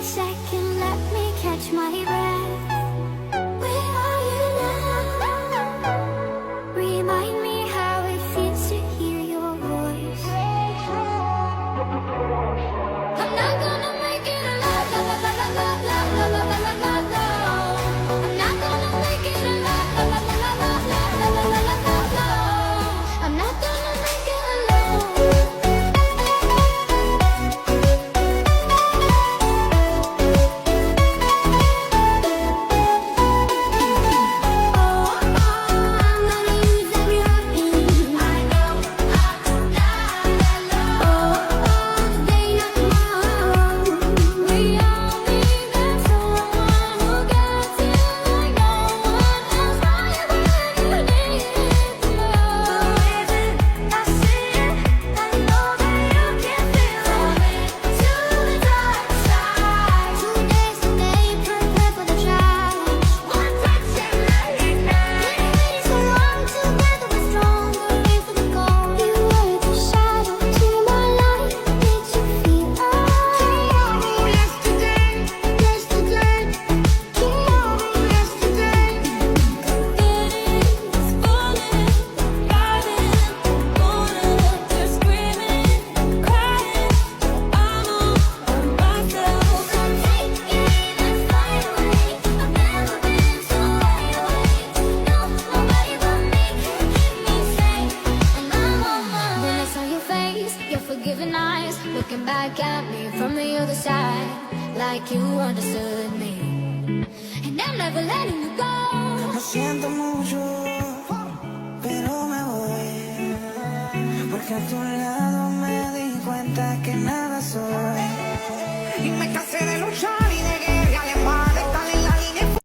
second, let me catch my breath. Where are you now? Remind me how it feels to hear your voice. I'm not gonna make it alive, la la la la la la la la la la la. I'm not gonna make it alive, la la la la la la la la la la la. I'm not gonna make it alone. Looking back at me from the other side, like you understood me, and I'm never letting you go. Lo siento mucho, pero me voy, porque a tu lado me di cuenta que nada soy y me casé.